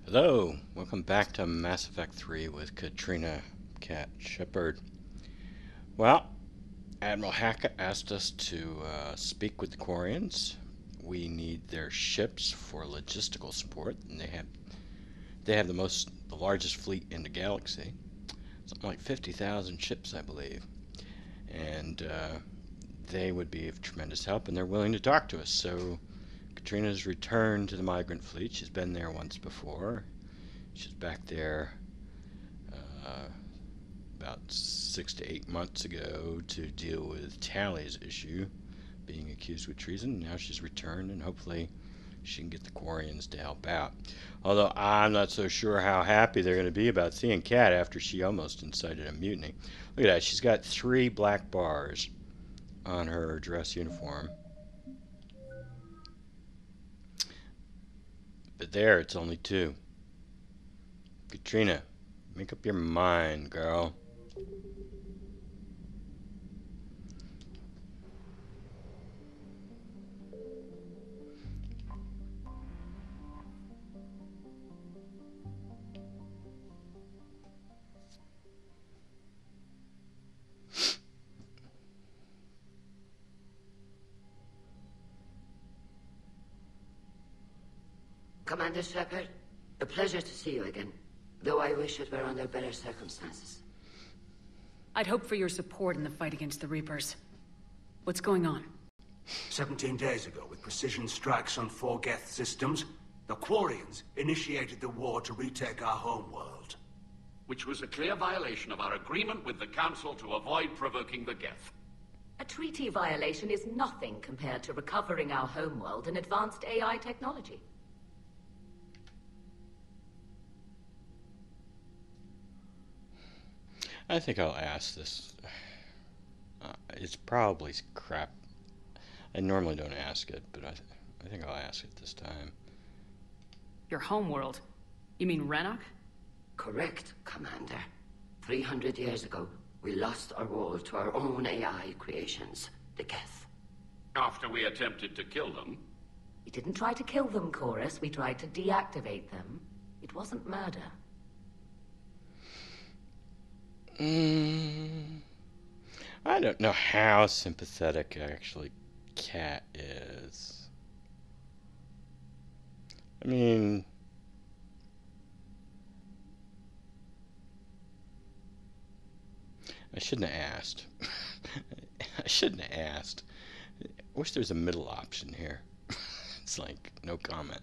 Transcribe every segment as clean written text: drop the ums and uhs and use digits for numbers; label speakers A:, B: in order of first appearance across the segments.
A: Hello, welcome back to Mass Effect 3 with Katrina, Cat, Shepard. Well, Admiral Hackett asked us to speak with the Quarians. We need their ships for logistical support, and they have the largest fleet in the galaxy, something like 50,000 ships, I believe, and they would be of tremendous help, and they're willing to talk to us. So Katrina's returned to the migrant fleet. She's been there once before. She's back there about 6 to 8 months ago to deal with Tali's issue, being accused with treason. Now she's returned, and hopefully she can get the Quarians to help out. Although I'm not so sure how happy they're going to be about seeing Kat after she almost incited a mutiny. Look at that. She's got 3 black bars on her dress uniform. But there, it's only 2. Katrina, make up your mind, girl.
B: Commander Shepard, a pleasure to see you again, though I wish it were under better circumstances.
C: I'd hope for your support in the fight against the Reapers. What's going on?
D: 17 days ago, with precision strikes on 4 Geth systems, the Quarians initiated the war to retake our homeworld.
E: Which was a clear violation of our agreement with the Council to avoid provoking the Geth.
F: A treaty violation is nothing compared to recovering our homeworld and advanced AI technology.
A: I think I'll ask this. It's probably crap. I normally don't ask it, but I think I'll ask it this time.
C: Your homeworld? You mean Rannoch?
B: Correct, Commander. 300 years ago, we lost our world to our own AI creations, the Geth.
E: After we attempted to kill them.
F: We didn't try to kill them, Chorus. We tried to deactivate them. It wasn't murder.
A: I don't know how sympathetic actually Kat is. I mean, I shouldn't have asked. I shouldn't have asked. I wish there was a middle option here. It's like, no comment.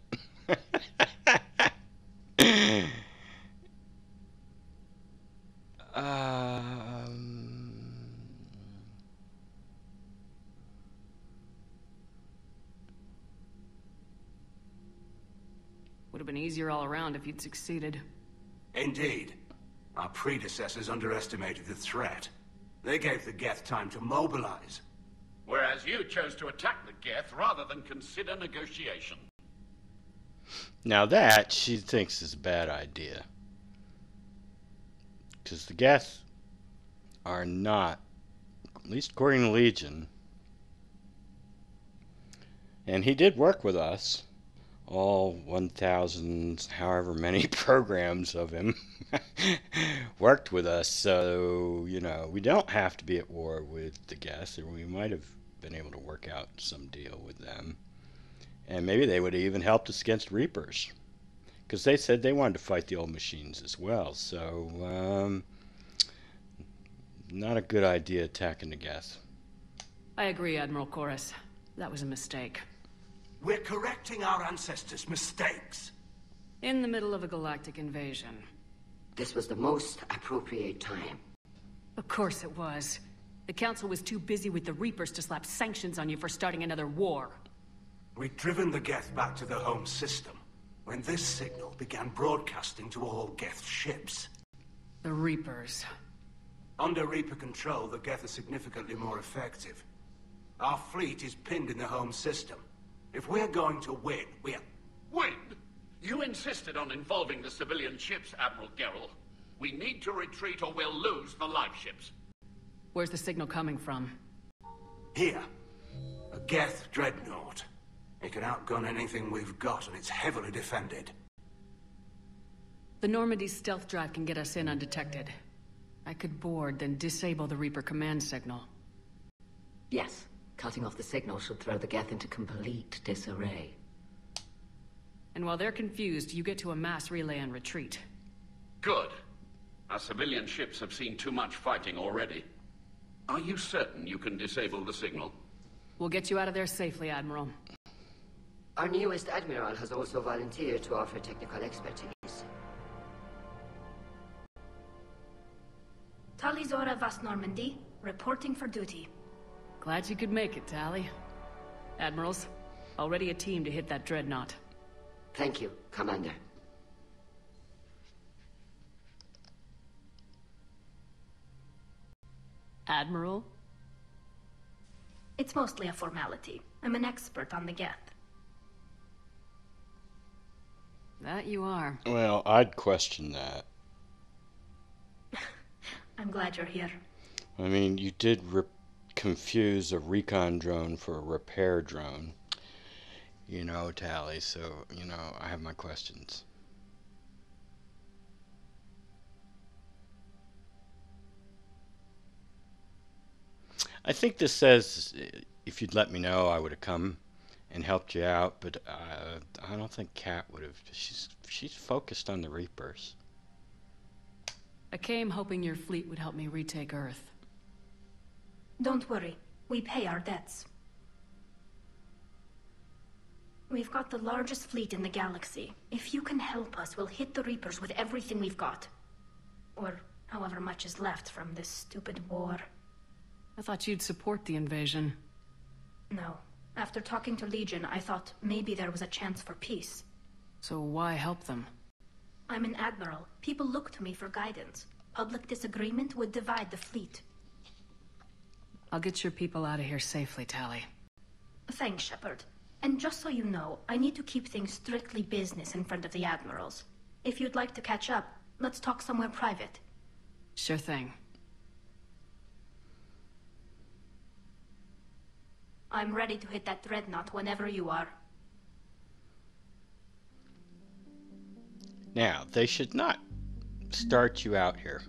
C: Would have been easier all around if you'd succeeded.
D: Indeed. Our predecessors underestimated the threat. They gave the Geth time to mobilize.
E: Whereas you chose to attack the Geth rather than consider negotiation.
A: Now that, she thinks is a bad idea. Because the Geth are not, at least according to Legion, and he did work with us, all 1,000, however many programs of him worked with us, so, you know, we don't have to be at war with the Geth, or we might have been able to work out some deal with them. And maybe they would have even helped us against Reapers, because they said they wanted to fight the old machines as well, so, not a good idea attacking the Geth.
C: I agree, Admiral Chorus. That was a mistake.
D: We're correcting our ancestors' mistakes.
C: In the middle of a galactic invasion.
B: This was the most appropriate time.
C: Of course it was. The Council was too busy with the Reapers to slap sanctions on you for starting another war.
D: We'd driven the Geth back to the home system when this signal began broadcasting to all Geth ships.
C: The Reapers.
D: Under Reaper control, the Geth are significantly more effective. Our fleet is pinned in the home system. If we're going to win, we're...
E: Win? You insisted on involving the civilian ships, Admiral Gerrel. We need to retreat or we'll lose the live ships.
C: Where's the signal coming from?
D: Here. A Geth dreadnought. It can outgun anything we've got, and it's heavily defended.
C: The Normandy's stealth drive can get us in undetected. I could board, then disable the Reaper command signal.
F: Yes. Cutting off the signal should throw the Geth into complete disarray.
C: And while they're confused, you get to a mass relay and retreat.
E: Good. Our civilian ships have seen too much fighting already. Are you certain you can disable the signal?
C: We'll get you out of there safely, Admiral.
B: Our newest Admiral has also volunteered to offer technical expertise.
G: Tali Zora Vas Normandy, reporting for duty.
C: Glad you could make it, Tali. Admirals, already a team to hit that dreadnought.
B: Thank you, Commander.
C: Admiral?
G: It's mostly a formality. I'm an expert on the Geth.
C: That you are.
A: Well, I'd question that.
G: I'm glad you're here.
A: I mean, you did confuse a recon drone for a repair drone. You know, Tali, so, you know, I have my questions. I think this says, if you'd let me know, I would have come and helped you out, but I don't think Kat would have. She's focused on the Reapers.
C: I came hoping your fleet would help me retake Earth.
G: Don't worry. We pay our debts. We've got the largest fleet in the galaxy. If you can help us, we'll hit the Reapers with everything we've got. Or however much is left from this stupid war.
C: I thought you'd support the invasion.
G: No. After talking to Legion, I thought maybe there was a chance for peace.
C: So why help them?
G: I'm an admiral. People look to me for guidance. Public disagreement would divide the fleet.
C: I'll get your people out of here safely, Tali.
G: Thanks, Shepard. And just so you know, I need to keep things strictly business in front of the admirals. If you'd like to catch up, let's talk somewhere private.
C: Sure thing.
G: I'm ready to hit that dreadnought whenever you are.
A: Now, they should not start you out here.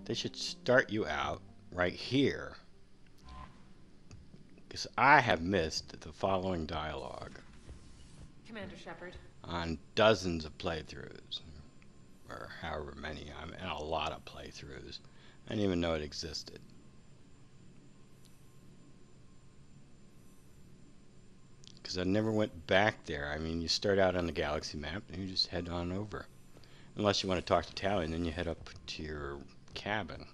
A: They should start you out right here. Because I have missed the following dialogue.
H: Commander Shepard.
A: On dozens of playthroughs. Or however many. I'm in a lot of playthroughs. I didn't even know it existed. Because I never went back there. I mean, you start out on the galaxy map and you just head on over. Unless you want to talk to Tali, and then you head up to your cabin.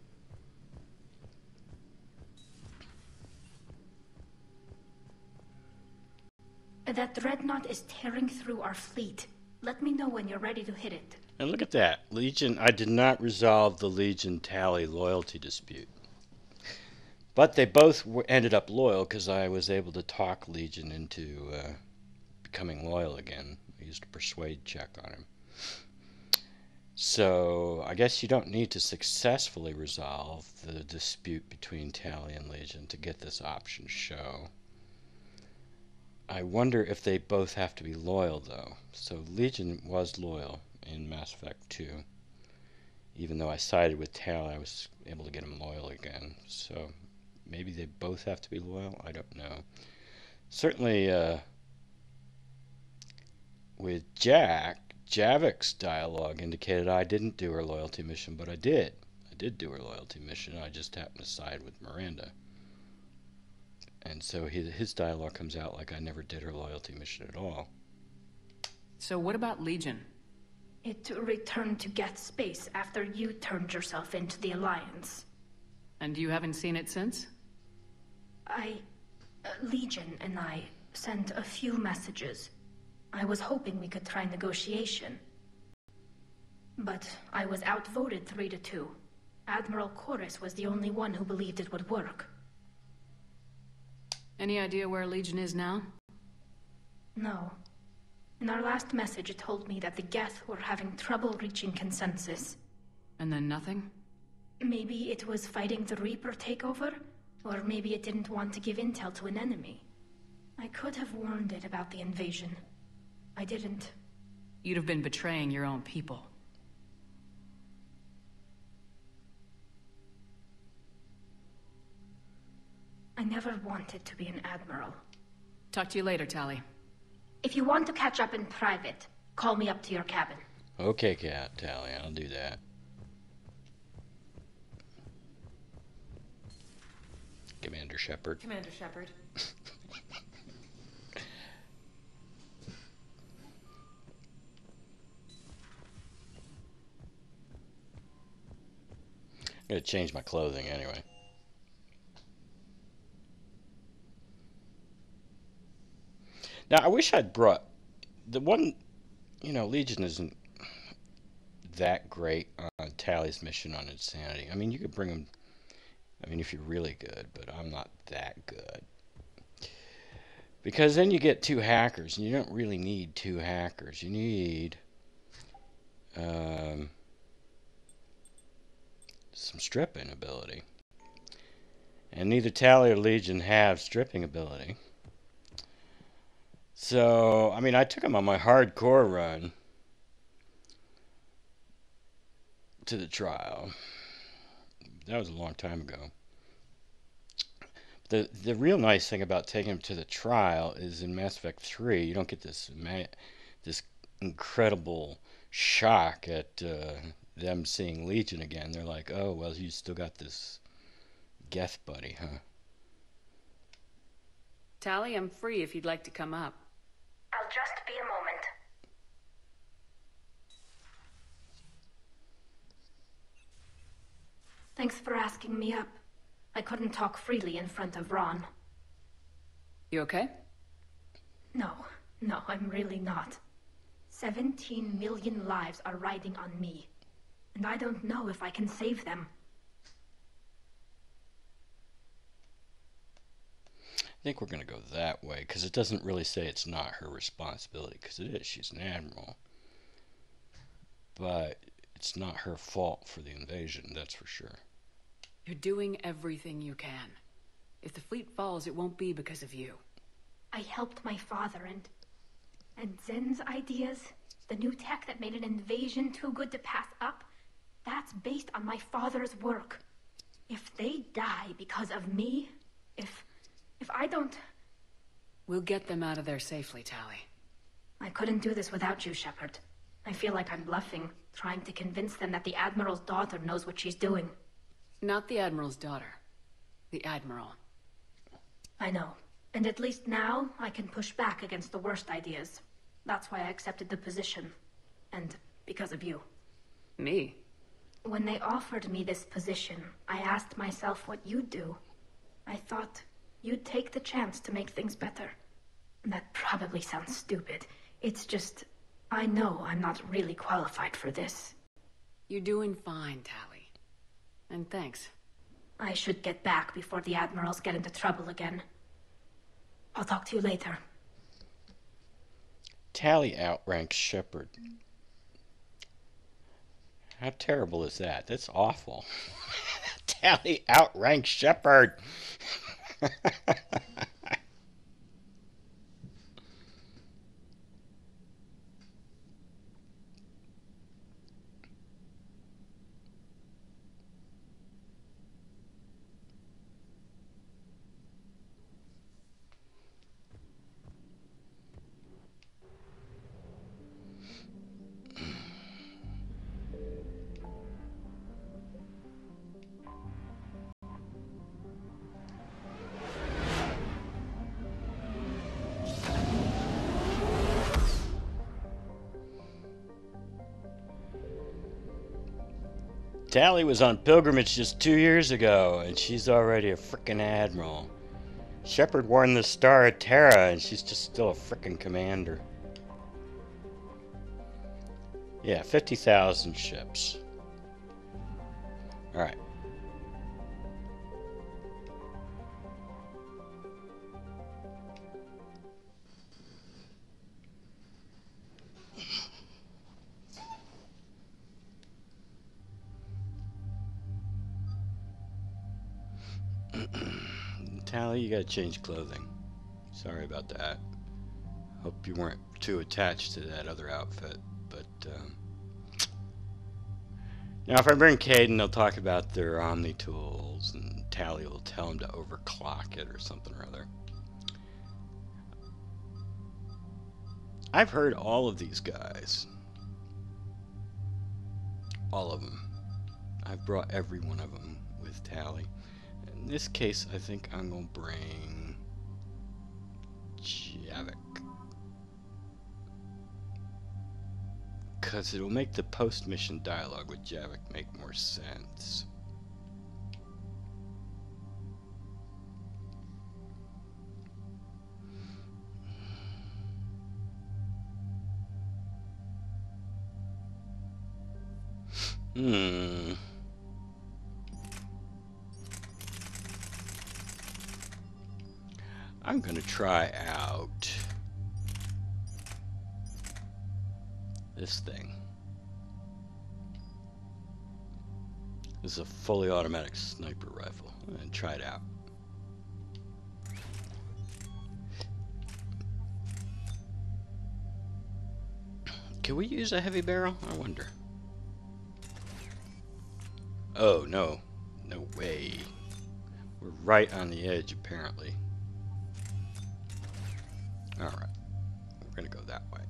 G: That dreadnought is tearing through our fleet. Let me know when you're ready to hit it.
A: And look at that. Legion, I did not resolve the Legion-Tali loyalty dispute. But they both ended up loyal because I was able to talk Legion into becoming loyal again. I used a persuade check on him. So I guess you don't need to successfully resolve the dispute between Tali and Legion to get this option show. I wonder if they both have to be loyal, though. So Legion was loyal in Mass Effect 2. Even though I sided with Tali, I was able to get him loyal again. So maybe they both have to be loyal? I don't know. Certainly, with Javik's dialogue indicated I didn't do her loyalty mission, but I did. I did do her loyalty mission. I just happened to side with Miranda. And so his dialogue comes out like I never did her loyalty mission at all.
C: So what about Legion?
G: It returned to Geth space after you turned yourself into the Alliance.
C: And you haven't seen it since?
G: Legion and I sent a few messages. I was hoping we could try negotiation. But I was outvoted 3-2. Admiral Chorus was the only one who believed it would work.
C: Any idea where Legion is now?
G: No. In our last message, it told me that the Geth were having trouble reaching consensus.
C: And then nothing?
G: Maybe it was fighting the Reaper takeover, or maybe it didn't want to give intel to an enemy. I could have warned it about the invasion. I didn't.
C: You'd have been betraying your own people.
G: I never wanted to be an admiral.
C: Talk to you later, Tali.
G: If you want to catch up in private, call me up to your cabin.
A: Okay, Tali, I'll do that. Commander Shepard.
H: Commander Shepard.
A: I'm gonna change my clothing anyway. Now, I wish I'd brought the one, Legion isn't that great on Tali's mission on Insanity. I mean, you could bring them, if you're really good, but I'm not that good. Because then you get two hackers, and you don't really need two hackers. You need some stripping ability. And neither Tali or Legion have stripping ability. So, I took him on my hardcore run to the trial. That was a long time ago. The real nice thing about taking him to the trial is in Mass Effect 3, you don't get this incredible shock at them seeing Legion again. They're like, oh, well, you still got this Geth buddy, huh?
C: Tali, I'm free if you'd like to come up.
G: I'll just be a moment. Thanks for asking me up. I couldn't talk freely in front of Ron.
C: You okay?
G: No, I'm really not. 17 million lives are riding on me, and I don't know if I can save them.
A: I think we're going to go that way, because it doesn't really say it's not her responsibility, because it is. She's an admiral. But it's not her fault for the invasion, that's for sure.
C: You're doing everything you can. If the fleet falls, it won't be because of you.
G: I helped my father, and Zen's ideas, the new tech that made an invasion too good to pass up, that's based on my father's work. If they die because of me, if I don't...
C: We'll get them out of there safely, Tali.
G: I couldn't do this without you, Shepard. I feel like I'm bluffing, trying to convince them that the Admiral's daughter knows what she's doing.
C: Not the Admiral's daughter. The Admiral.
G: I know. And at least now, I can push back against the worst ideas. That's why I accepted the position. And because of you.
C: Me?
G: When they offered me this position, I asked myself what you'd do. I thought you'd take the chance to make things better. That probably sounds stupid. It's just, I know I'm not really qualified for this.
C: You're doing fine, Tali. And thanks.
G: I should get back before the Admirals get into trouble again. I'll talk to you later.
A: Tali outranks Shepard. How terrible is that? That's awful. Tali outranks Shepard. Tali was on pilgrimage just 2 years ago, and she's already a frickin' admiral. Shepard won the Star of Terra, and she's just still a frickin' commander. Yeah, 50,000 ships. Alright. Tali, you gotta change clothing. Sorry about that. Hope you weren't too attached to that other outfit, but now if I bring Caden, they'll talk about their Omni tools and Tali will tell him to overclock it or something or other. I've heard all of these guys. All of them. I've brought every one of them with Tali. In this case, I think I'm going to bring Javik. Because it'll make the post-mission dialogue with Javik make more sense. I'm gonna try out this thing. This is a fully automatic sniper rifle. I'm gonna try it out. Can we use a heavy barrel? I wonder. Oh, no. No way. We're right on the edge, apparently. Alright. We're gonna go that way.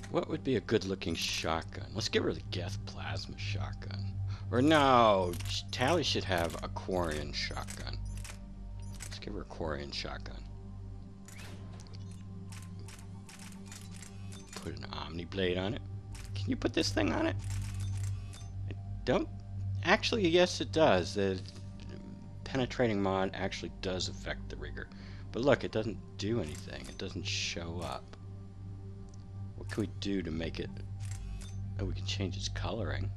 A: What would be a good-looking shotgun? Let's get rid of the Geth plasma shotgun. Or no, Tali should have a Quarian shotgun. Let's give her a Quarian shotgun. Put an Omni blade on it. Can you put this thing on it? I don't. Actually, yes, it does. The penetrating mod actually does affect the rigor. But look, it doesn't do anything. It doesn't show up. What can we do to make it... Oh, we can change its coloring.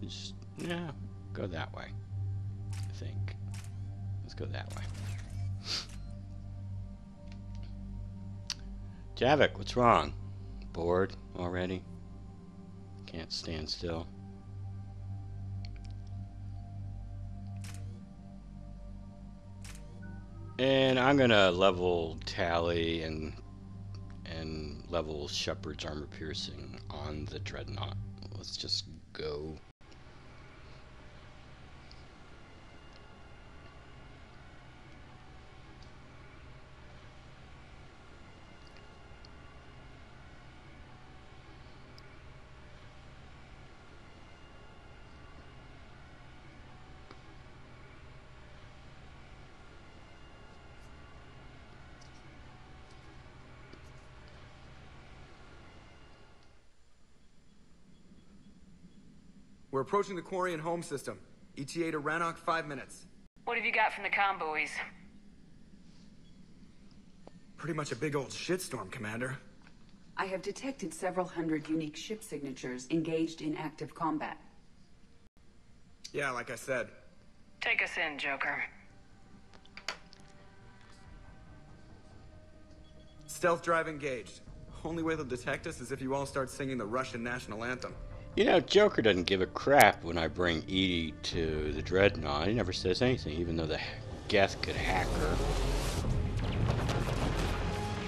A: Just, no, go that way. I think. Let's go that way. Javik, what's wrong? Bored already? Can't stand still. And I'm gonna level Tali and level Shepard's armor piercing on the Dreadnought. Let's just go.
I: We're approaching the Quarian home system. ETA to Rannoch, 5 minutes.
C: What have you got from the comm buoys?
I: Pretty much a big old shitstorm, Commander.
J: I have detected several hundred unique ship signatures engaged in active combat.
I: Yeah, like I said.
C: Take us in, Joker.
I: Stealth drive engaged. Only way they'll detect us is if you all start singing the Russian national anthem.
A: You know, Joker doesn't give a crap when I bring Edie to the Dreadnought. He never says anything, even though the Geth could hack her.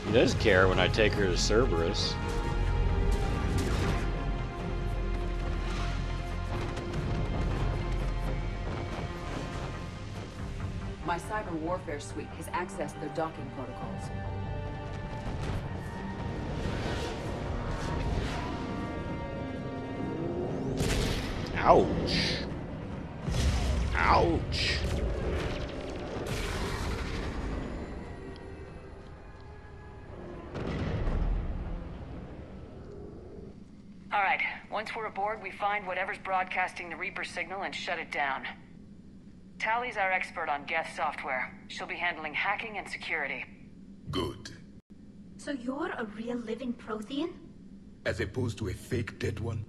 A: He does care when I take her to Cerberus.
J: My cyber warfare suite has accessed their docking protocols.
A: Ouch. Ouch.
C: All right, once we're aboard, we find whatever's broadcasting the Reaper signal and shut it down. Tali's our expert on Geth software. She'll be handling hacking and security.
K: Good.
G: So you're a real living Prothean?
K: As opposed to a fake dead one?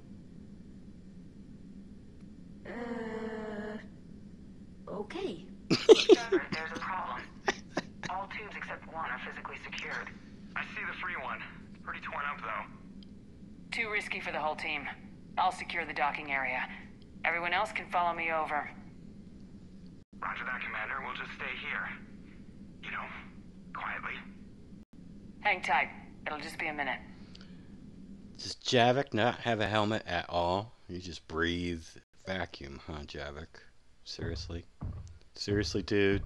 G: Okay.
L: Shepard, there's a problem. All tubes except one are physically secure.
C: too risky for the whole team. I'll secure the docking area. Everyone else can follow me over.
L: Roger that, Commander. We'll just stay here. You know, quietly.
C: Hang tight. It'll just be a minute.
A: Does Javik not have a helmet at all? You just breathe vacuum, huh, Javik? Seriously? Seriously, dude?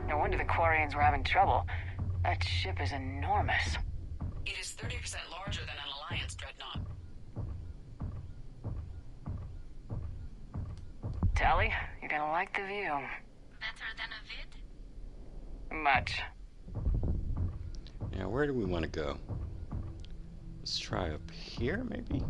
C: No wonder the Quarians were having trouble. That ship is enormous.
F: It is 30% larger than an Alliance dreadnought.
C: Tali, you're gonna like the view.
G: Better than a vid?
C: Much.
A: Now, where do we want to go? Let's try up here, maybe?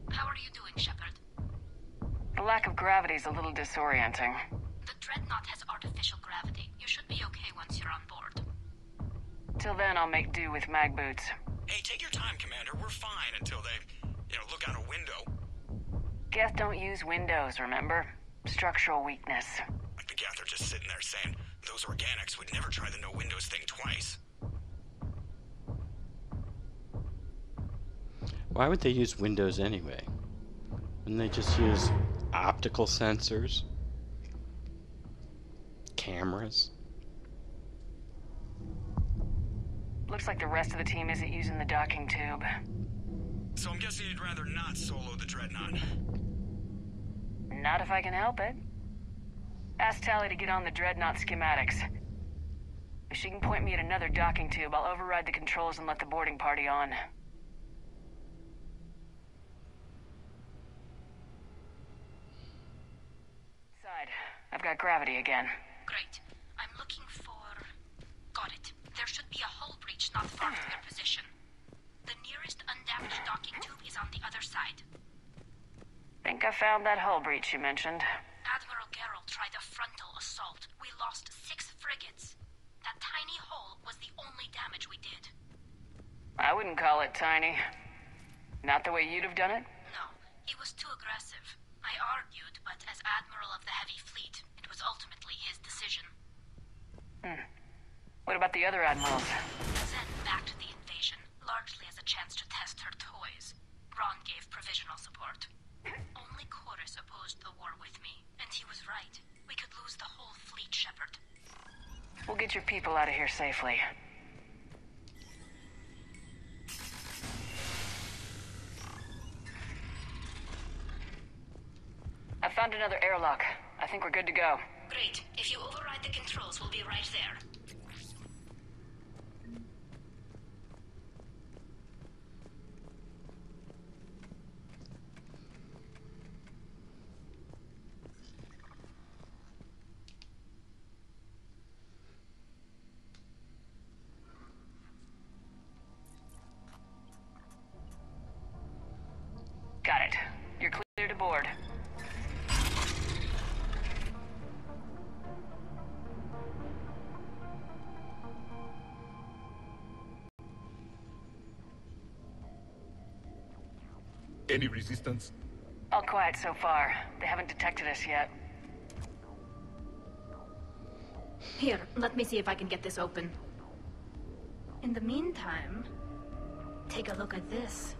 G: How are you doing, Shepard?
C: The lack of gravity is a little disorienting.
G: The dreadnought has artificial gravity. You should be okay once you're on board.
C: Till then, I'll make do with mag boots.
I: Hey, take your time, Commander. We're fine until they, look out a window.
C: Geth don't use windows, remember? Structural weakness.
I: Like the Geth are just sitting there saying, those organics would never try the no windows thing twice.
A: Why would they use windows anyway? Wouldn't they just use optical sensors? Cameras?
C: Looks like the rest of the team isn't using the docking tube.
I: So I'm guessing you'd rather not solo the dreadnought.
C: Not if I can help it. Ask Tali to get on the dreadnought schematics. If she can point me at another docking tube, I'll override the controls and let the boarding party on. Side. I've got gravity again.
G: Great. I'm looking for... Got it. There should be a hull breach not far from your position. The nearest undamaged docking tube is on the other side.
C: Think I found that hull breach you mentioned.
G: Admiral Geralt tried a frontal assault. We lost 6 frigates. That tiny hole was the only damage we did.
C: I wouldn't call it tiny. Not the way you'd have done it?
G: No, he was too aggressive. I argued, but as Admiral of the Heavy Fleet, it was ultimately his decision.
C: What about the other admirals?
G: Zen backed the invasion, largely as a chance to test her toys. Ron gave provisional support. Only Chorus opposed the war with me, and he was right. We could lose the whole fleet, Shepard.
C: We'll get your people out of here safely. I found another airlock. I think we're good to go.
G: Great. If you override the controls, we'll be right there.
C: Got it. You're clear to board.
K: Any resistance?
C: All quiet so far. They haven't detected us yet.
G: Here, let me see if I can get this open. In the meantime, take a look at this.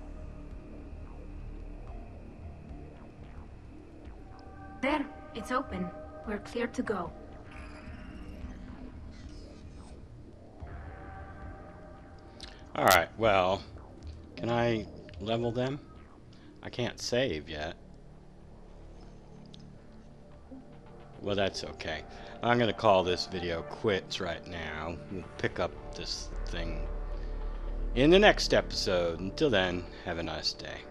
G: There, it's open. We're clear to go.
A: Alright, well, can I level them? I can't save yet. Well, that's okay. I'm going to call this video quits right now. We'll pick up this thing in the next episode. Until then, have a nice day.